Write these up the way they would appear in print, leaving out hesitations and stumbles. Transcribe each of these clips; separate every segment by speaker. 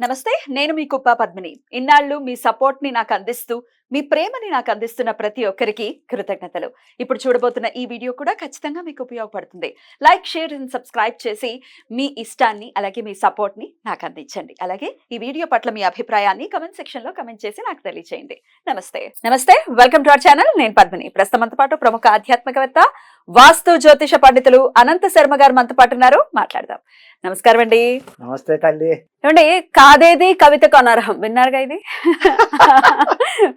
Speaker 1: నమస్తే, నేను మీ కుప్ప పద్మిని. ఇన్నాళ్ళు మీ సపోర్ట్ ని నాకు అందిస్తూ, మీ ప్రేమని నాకు అందిస్తున్న ప్రతి ఒక్కరికి కృతజ్ఞతలు. ఇప్పుడు చూడబోతున్న ఈ వీడియో కూడా ఖచ్చితంగా మీకు ఉపయోగపడుతుంది. లైక్, షేర్ అండ్ సబ్స్క్రైబ్ చేసి మీ ఇష్టాన్ని అలాగే మీ సపోర్ట్ ని నాకు అందించండి. అలాగే ఈ వీడియో పట్ల మీ అభిప్రాయాన్ని కమెంట్ సెక్షన్ లో కమెంట్ చేసి నాకు తెలియజేయండి. నమస్తే, వెల్కమ్ టు అవర్ ఛానల్. నేను పద్మిని. ప్రస్తుతంతో పాటు ప్రముఖ ఆధ్యాత్మికవేత్త, వాస్తు జ్యోతిష పండితులు అనంత శర్మ గారు మనతో పాటు ఉన్నారు. మాట్లాడదాం. నమస్కారం అండి.
Speaker 2: నమస్తే తల్లి.
Speaker 1: ఏమండి, కాదేది కవితకు అనర్హం విన్నారుగా? ఇది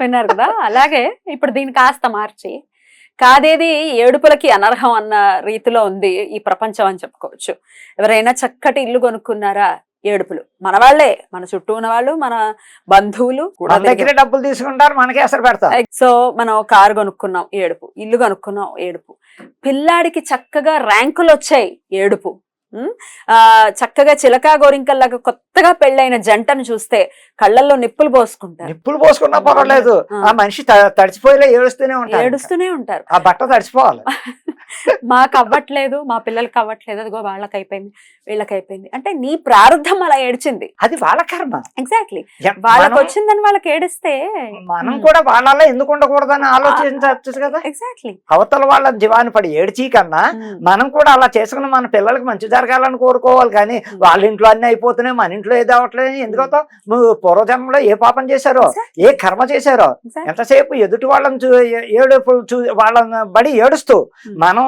Speaker 1: విన్నారు కదా? అలాగే ఇప్పుడు దీన్ని కాస్త మార్చి కాదేది ఏడుపులకి అనర్హం అన్న రీతిలో ఉంది ఈ ప్రపంచం అని చెప్పుకోవచ్చు. ఎవరైనా చక్కటి ఇల్లు కొనుక్కున్నారా, ఏడుపులు. మన వాళ్ళే, మన చుట్టూ ఉన్న వాళ్ళు, మన బంధువులు కూడా
Speaker 2: దగ్గర డబ్బులు తీసుకుంటారు, మనకి అసలు పెడతారు.
Speaker 1: సో మనం కారు కొనుక్కున్నాం, ఏడుపు. ఇల్లు కొనుక్కున్నాం, ఏడుపు. పిల్లాడికి చక్కగా ర్యాంకులు వచ్చాయి, ఏడుపు. చక్కగా చిలకా గోరింకల్లాగా కొత్తగా పెళ్ళైన జంటను చూస్తే కళ్ళల్లో నిప్పులు
Speaker 2: పోసుకున్నా పర్వాలేదు, ఆ మనిషి తడిచిపోయేలా ఏడుస్తూనే ఉంటారు. ఆ బట్ట తడిచిపోవాలి.
Speaker 1: మాకు అవ్వట్లేదు, మా పిల్లలకి అవ్వట్లేదు, అదిగో వాళ్ళకి అయిపోయింది, వీళ్ళకి అయిపోయింది అంటే నీ ప్రారంధం అలా ఏడ్చింది.
Speaker 2: అది వాళ్ళ కర్మ.
Speaker 1: ఎగ్జాక్ట్లీ. వాళ్ళకి వచ్చిందని వాళ్ళకి ఏడిస్తే
Speaker 2: మనం కూడా వాళ్ళ ఎందుకు ఉండకూడదని ఆలోచించవచ్చు కదా.
Speaker 1: ఎగ్జాక్ట్లీ.
Speaker 2: అవతల వాళ్ళ జీవాన్ని పడి ఏడ్చి కన్నా మనం కూడా అలా చేసుకుని మన పిల్లలకి మంచి జరగాలని కోరుకోవాలి. కానీ వాళ్ళ ఇంట్లో అన్ని అయిపోతున్నాయి, మన ఇంట్లో ఏది అవ్వట్లేదు. ఎందుకవుతావు? నువ్వు పూర్వజన్మలో ఏ పాపం చేశారో, ఏ కర్మ చేశారో, ఎంతసేపు ఎదుటి వాళ్ళని వాళ్ళని బడి ఏడుస్తూ మనం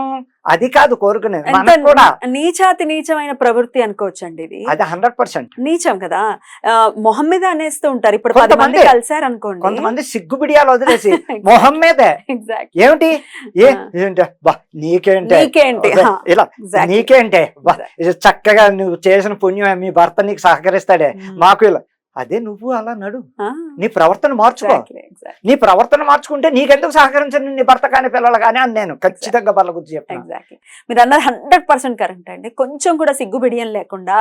Speaker 2: అది కాదు కోరుకునేది. మనం కూడా
Speaker 1: నీచాతి నీచమైన ప్రవృత్తి అనుకోవచ్చండి ఇది.
Speaker 2: అది 100% నీచం
Speaker 1: కదా. మొహం మీద అనేస్తూ ఉంటారు. ఇప్పుడు 10 మంది కలిసారు అనుకోండి,
Speaker 2: కొంతమంది సిగ్గు బిడియాలు వదిలేసి మొహం మీదే ఏమిటి నీకేంటి ఇలా నీకేంటే చక్కగా నువ్వు చేసిన పుణ్యం మీ భర్త నీకు సహకరిస్తాడే, మాకు ఇలా. అదే నువ్వు అలా నడు, నీ ప్రవర్తన మార్చుకో. నీ ప్రవర్తన మార్చుకుంటే నీకెందుకు సహకరించండి నీ భర్త కానీ పిల్లలు కానీ అని నేను ఖచ్చితంగా వాళ్ళ గురించి చెప్తాను.
Speaker 1: ఎగ్జాక్ట్లీ. మీరు అన్నది 100% కరెక్ట్ అండి. కొంచెం కూడా సిగ్గుబిడియం లేకుండా,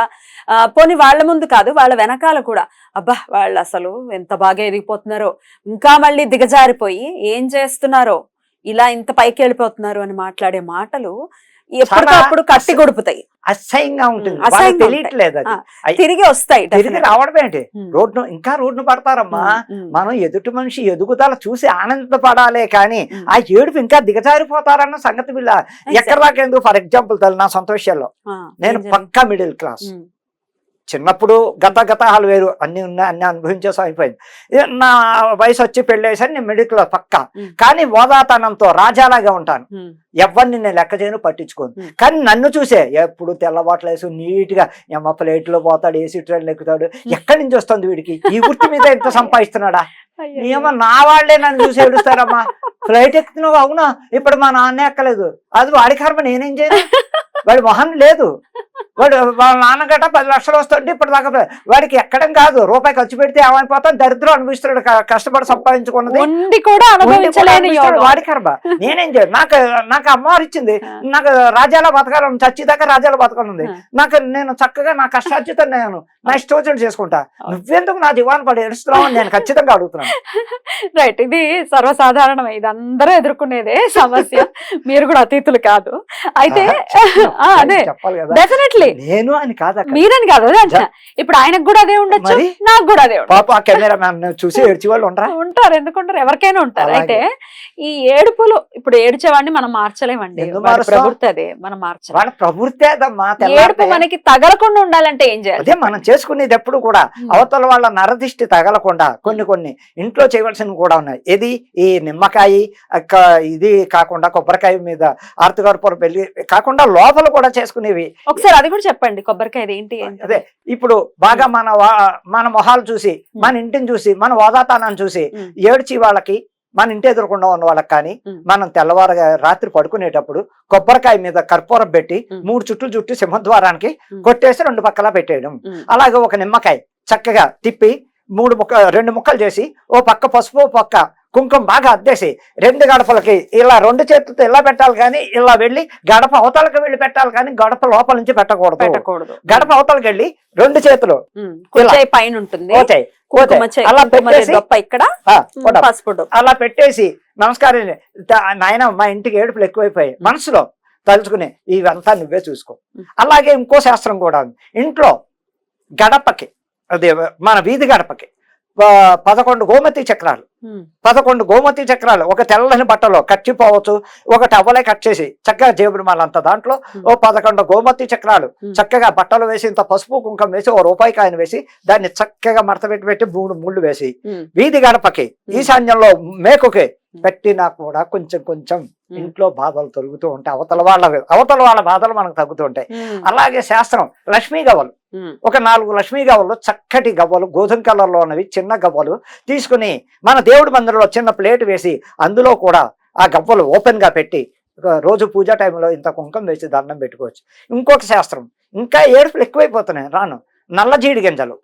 Speaker 1: పోనీ వాళ్ళ ముందు కాదు, వాళ్ళ వెనకాల కూడా అబ్బా వాళ్ళు అసలు ఎంత బాగా ఎదిగిపోతున్నారో, ఇంకా మళ్ళీ దిగజారిపోయి ఏం చేస్తున్నారో, ఇలా ఇంత పైకి వెళ్ళిపోతున్నారు అని మాట్లాడే మాటలు ఎప్పటికప్పుడు కట్టి గొడుపుతాయి.
Speaker 2: అసహ్యంగా ఉంటుంది, తెలియట్లేదు. అది
Speaker 1: తిరిగి వస్తాయి.
Speaker 2: తిరిగి రావడం ఏంటి? రోడ్డును పడతారమ్మా. మనం ఎదుటి మనిషి ఎదుగుదల చూసి ఆనందపడాలే కానీ ఆ ఏడుపు ఇంకా దిగజారిపోతారన్న సంగతి వీళ్ళ ఎక్కడ దాకా ఎందుకు? ఫర్ ఎగ్జాంపుల్ తల్లి, నా సొంత విషయాల్లో నేను పక్కా మిడిల్ క్లాస్. చిన్నప్పుడు గతాలు వేరు, అన్ని ఉన్నాయి, అన్ని అనుభవించేసి అయిపోయింది. నా వయసు వచ్చి పెళ్ళేసారి నేను మిడిల్ క్లాస్ పక్కా. కానీ ఓదాతనంతో రాజాలాగా ఉంటాను. ఎవరిని నేను లెక్క చేయను, పట్టించుకోను. కానీ నన్ను చూసే ఎప్పుడు తెల్లబాట్లు వేసి నీట్ గా ఎమ్మ ప్లేట్ లో పోతాడు, ఏసీ ట్రైన్ ఎక్కుతాడు. ఎక్కడి నుంచి వస్తుంది వీడికి ఈ వృత్తి మీద ఎంత సంపాదిస్తున్నాడా? ఏమో నా వాళ్లే నన్ను చూసి ఏడుస్తారమ్మా. ఫ్లైట్ ఎక్కుతున్నావు, అవునా? ఇప్పుడు మా నాన్నే ఎక్కలేదు, అది వాడి కర్మ, నేనేం చేయను. వాడి మొహం లేదు. వాళ్ళ నాన్నగట 10 లక్షలు వస్తుంటే ఇప్పుడు దాకా వాడికి ఎక్కడం కాదు, రూపాయి ఖర్చు పెడితే ఏమైపోతాడు, దరిద్రం అనుభవిస్తున్నాడు. కష్టపడి సంపాదించుకున్నది వాడి కర్మ, నేనేం చేయను. నాకు అమ్మవారు ఇచ్చింది, నాకు రాజ్యాల బతకాలను, చచ్చిదాకా రాజ్యాల బతకాలంది. నేను చక్కగా నా కష్టార్జితం నేను నా ఇష్టం చేసుకుంటా. నువ్వెందుకు నా జీవాన్ని పడి ఏడుస్తున్నావు అని నేను ఖచ్చితంగా అడుగుతున్నాను.
Speaker 1: రైట్. ఇది సర్వసాధారణం, ఇది అందరూ ఎదుర్కొనేదే సమస్య. మీరు కూడా అతీతులు కాదు. అయితే అదే డెఫినెట్లీ
Speaker 2: నేను అని కాదు,
Speaker 1: మీరని కాదు. ఇప్పుడు ఆయనకు కూడా అదే ఉండొచ్చు, నాకు కూడా అదే
Speaker 2: పాప. కెమెరా మ్యాన్ చూసి ఏడ్చి వాళ్ళు ఉంటారు,
Speaker 1: ఎందుకుంటారు? ఎవరికైనా ఉంటారు. అయితే ఈ ఏడుపులు ఇప్పుడు ఏడ్చేవాడిని మనం మార్చలేమండి. ప్రవృత్తి అదే మనం మార్చాలి.
Speaker 2: వాళ్ళ ప్రవృత్తి అదమ్మా.
Speaker 1: ఏడుపు మనకి తగలకుండా ఉండాలంటే ఏం చేయాలి?
Speaker 2: అదే మనం చేసుకునేది ఎప్పుడు కూడా అవతల వాళ్ళ నరదిష్టి తగలకుండా కొన్ని ఇంట్లో చేయవలసినవి కూడా ఉన్నాయి. ఇది ఈ నిమ్మకాయ ఇది కాకుండా కొబ్బరికాయ మీద ఆర్తికర్పూరం పెళ్లి కాకుండా లోపల కూడా చేసుకునేవి.
Speaker 1: ఒకసారి అది కూడా చెప్పండి, కొబ్బరికాయ ఏంటి?
Speaker 2: అదే ఇప్పుడు బాగా మన మొహాలు చూసి, మన ఇంటిని చూసి, మన ఓదాతానాన్ని చూసి ఏడ్చి వాళ్ళకి, మన ఇంటి ఎదురకుండా ఉన్న వాళ్ళకి కానీ మనం తెల్లవారుగా రాత్రి పడుకునేటప్పుడు కొబ్బరికాయ మీద కర్పూరం పెట్టి 3 చుట్లు చుట్టి సింహద్వారానికి కొట్టేసి 2 పక్కలా పెట్టేయడం. అలాగే ఒక నిమ్మకాయ చక్కగా తిప్పి 2 ముక్కలు చేసి ఓ పక్క పసుపు, ఓ పక్క కుంకుమ బాగా అద్దేసి 2 గడపలకి ఇలా 2 చేతులతో ఇలా పెట్టాలి కానీ ఇలా వెళ్ళి గడప అవతలకి వెళ్ళి పెట్టాలి కానీ గడప లోపల నుంచి పెట్టకూడదు. గడప అవతలకి వెళ్ళి 2 చేతులు
Speaker 1: పైన ఉంటుంది,
Speaker 2: అలా పెట్టేసి నమస్కారం నాయన మా ఇంటికి ఏడుపులు ఎక్కువైపోయాయి మనసులో తలుచుకునే, ఇవంతా నువ్వే చూసుకో. అలాగే ఇంకో శాస్త్రం కూడా ఉంది. ఇంట్లో గడపకి అదే మన వీధి గడపకి 11 గోమతి చక్రాలు, 11 గోమతి చక్రాలు ఒక తెల్లని బట్టలో కట్టిపోవచ్చు, ఒక టవలే కట్ చేసి చక్కగా జేబులు మళ్ళంత దాంట్లో ఓ 11 గోమతి చక్రాలు చక్కగా బట్టలు వేసి ఇంత పసుపు కుంకం వేసి ఓ రూపాయి కాయను వేసి దాన్ని చక్కగా మడత పెట్టి 3 ముళ్ళు వేసి వీధి గడపకి ఈశాన్యంలో మేకుకి పెట్టినా కూడా కొంచెం కొంచెం ఇంట్లో బాధలు తొలుగుతూ ఉంటాయి, అవతల వాళ్ళ బాధలు మనకు తగ్గుతూ ఉంటాయి. అలాగే శాస్త్రం లక్ష్మీ గవ్వలు, ఒక 4 లక్ష్మీ గవ్వలు, చక్కటి గవ్వలు గోధుమ కలర్ లో ఉన్నవి చిన్న గవ్వలు తీసుకుని మన దేవుడి మందిరంలో చిన్న ప్లేట్ వేసి అందులో కూడా ఆ గవ్వలు ఓపెన్ గా పెట్టి రోజు పూజ టైంలో ఇంత కుంకం వేసి దండం పెట్టుకోవచ్చు. ఇంకొక శాస్త్రం, ఇంకా ఏడుపులు ఎక్కువైపోతున్నాయి రాను, నల్ల జీడి గింజలు.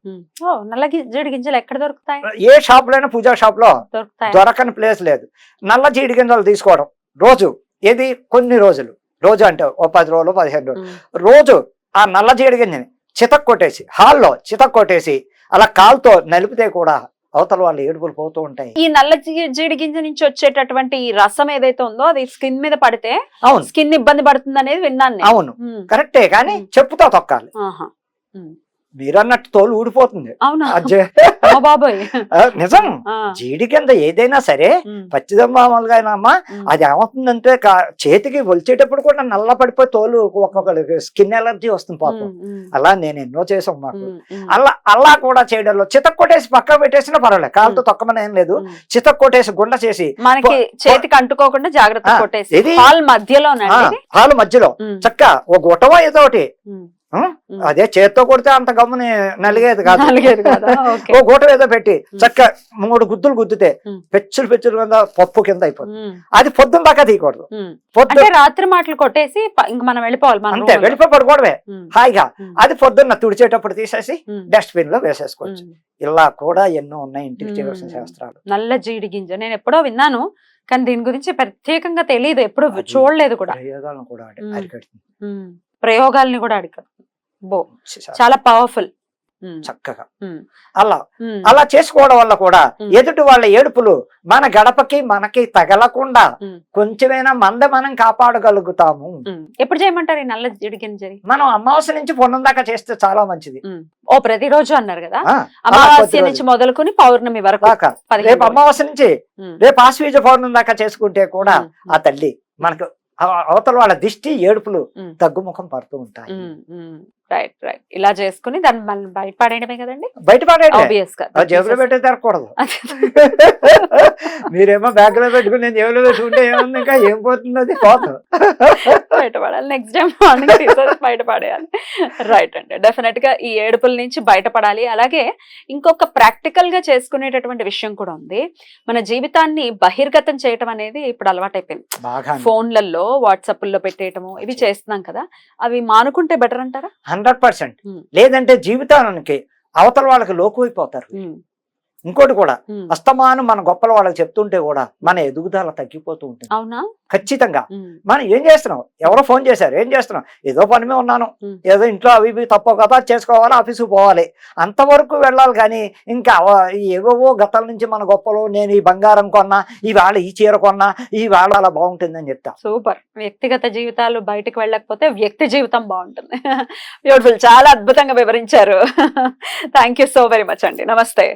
Speaker 3: నల్ల జీడి గింజలు ఎక్కడ దొరుకుతాయి?
Speaker 2: ఏ షాప్ లోనే పూజా షాప్ లో
Speaker 3: దొరుకుతాయి,
Speaker 2: దొరకని ప్లేస్ లేదు. నల్ల జీడి గింజలు తీసుకోవడం రోజు, ఏది కొన్ని రోజులు, రోజు అంటే ఓ 10 రోజులు 15 రోజులు, రోజు ఆ నల్ల జీడి గింజని చితక్ కొట్టేసి హాల్లో చితక్ కొట్టేసి అలా కాలుతో నలిపితే కూడా అవతల వాళ్ళు ఏడుపులు పోతూ ఉంటాయి.
Speaker 3: ఈ నల్ల జీడి గింజ నుంచి వచ్చేటటువంటి ఈ రసం ఏదైతే ఉందో అది స్కిన్ మీద పడితే
Speaker 2: అవును
Speaker 3: స్కిన్ ఇబ్బంది పడుతుంది అనేది విన్నాను నేను.
Speaker 2: అవును కరెక్టే, కానీ చెప్పుతో తొక్కాలి.
Speaker 3: ఆహా.
Speaker 2: మీరన్నట్టు తోలు ఊడిపోతుంది.
Speaker 3: అవునా
Speaker 2: అజ్జే.
Speaker 3: అమ్మ బాబోయ్.
Speaker 2: నిజం,
Speaker 3: ఆ.
Speaker 2: జీడి కింద ఏదైనా సరే పచ్చిదమ్మామలుగా అమ్మా అది ఏమవుతుందంటే చేతికి ఒలిచేటప్పుడు కూడా నల్ల పడిపోయి తోలు ఒక్కొక్కరికి స్కిన్ ఎలర్జీ వస్తుంది పాపం. అలా నేను ఎన్నో చేసాం మాకు. అలా కూడా చేయడంలో చితక్ కొట్టేసి పక్క పెట్టేసినా పర్వాలేదు, కాలుతో తొక్కమని ఏం లేదు, చితక్ కొట్టేసి గుండ చేసి
Speaker 3: మనకి చేతికి అంటుకోకుండా జాగ్రత్త కొట్టేసి
Speaker 2: ఇది
Speaker 3: హాల్ మధ్యలో
Speaker 2: హాలు మధ్యలో చక్క ఓ గుట్టవో ఏదో ఒకటి, అదే చేత్తో కొడితే అంత గమ్ముని నలిగేది కాదు, ఓ గూట ఏదో పెట్టి చక్క 3 గుద్దులు గుద్దితే పెచ్చులు కింద పప్పు కింద అయిపోతుంది. అది పొద్దున్న దాకా తీయకూడదు,
Speaker 3: రాత్రి మాటలు కొట్టేసి ఇంక మనం వెళ్ళిపోవాలి,
Speaker 2: అంతే వెళ్ళిపోయి పడుకోవడమే హాయిగా. అది పొద్దున్న తుడిచేటప్పుడు తీసేసి డస్ట్బిన్ లో వేసేసుకోవచ్చు. ఇలా కూడా ఎన్నో ఉన్నాయి ఇంటికి చేయవలసిన శాస్త్రాలు.
Speaker 3: నల్ల జీడి గింజ నేను ఎప్పుడో విన్నాను, కానీ దీని గురించి ప్రత్యేకంగా తెలియదు, ఎప్పుడు చూడలేదు కూడా.
Speaker 2: ప్రయోగాలను కూడా అరికడుతుంది,
Speaker 3: ప్రయోగాల్ని కూడా అడిగారు. బో చాలా పవర్ఫుల్.
Speaker 2: చక్కగా అలా చేసుకోవడం వల్ల కూడా ఎదుటి వాళ్ళ ఏడుపులు మన గడపకి మనకి తగలకుండా కొంచెమైనా మనం కాపాడగలుగుతాము.
Speaker 3: ఎప్పుడు చేయమంటారు ఈ నల్ల జీడి గింజ?
Speaker 2: మనం అమావాస్య నుంచి పొన్నం దాకా చేస్తే చాలా మంచిది.
Speaker 3: ఓ ప్రతిరోజు అన్నారు కదా, అమావాస్య నుంచి మొదలుకొని పౌర్ణమి వరకు.
Speaker 2: రేపు అమావాస్య నుంచి రేపు ఆశ్వీజ పౌర్ణమి దాకా చేసుకుంటే కూడా ఆ తల్లి మనకు అవతల వాళ్ళ దిష్టి ఏడుపులు తగ్గుముఖం పడుతూ ఉంటాయి.
Speaker 3: Right right. ఇలా చేసుకుని దాన్ని మనం బయటపడేయడమే కదండి.
Speaker 2: బయటపడేయడం జేబులో పెట్టే తిరగకూడదు. మీరేమో బ్యాగ్ లో పెట్టుకుని నేను జేబులో పెట్టుకుంటే ఏముంది, ఇంకా ఏం పోతుంది, అది పోతుంది.
Speaker 3: బయటపడాలి, నెక్స్ట్ టైం మార్నింగ్ తీసేసి బయటపడేయాలి. రైట్ అండి, డెఫినెట్ గా ఈ ఏడుపుల నుంచి బయటపడాలి. అలాగే ఇంకొక ప్రాక్టికల్ గా చేసుకునేటటువంటి విషయం కూడా ఉంది. మన జీవితాన్ని బహిర్గతం చేయటం అనేది ఇప్పుడు అలవాటైపోయింది. ఫోన్లలో వాట్సాప్ లో పెట్టేయటము ఇవి చేస్తున్నాం కదా, అవి మానుకుంటే బెటర్ అంటారా?
Speaker 2: 100%. లేదంటే జీవితానికి అవతల వాళ్ళకి లోకువైపోతారు. ఇంకోటి కూడా అస్తమానం మన గొప్పల వాళ్ళకి చెప్తుంటే కూడా మన ఎదుగుదల తగ్గిపోతూ ఉంటుంది.
Speaker 3: అవునా?
Speaker 2: ఖచ్చితంగా. మనం ఏం చేస్తున్నాం, ఎవరో ఫోన్ చేశారు, ఏం చేస్తున్నాం, ఏదో పని మీద ఉన్నాను, ఏదో ఇంట్లో అవి ఇవి తప్ప కదా చేసుకోవాలి, ఆఫీసుకు పోవాలి, అంతవరకు వెళ్ళాలి. కానీ ఇంకా ఏవేవో గతాల నుంచి మన గొప్పలు, నేను ఈ బంగారం కొన్నా, ఈవేళ ఈ చీర కొన్నా, ఈవేళ అలా బాగుంటుందని చెప్తా.
Speaker 3: సూపర్. వ్యక్తిగత జీవితాలు బయటకు వెళ్ళకపోతే వ్యక్తి జీవితం బాగుంటుంది. బ్యూటిఫుల్, చాలా అద్భుతంగా వివరించారు. Thank you so very much అండి. నమస్తే.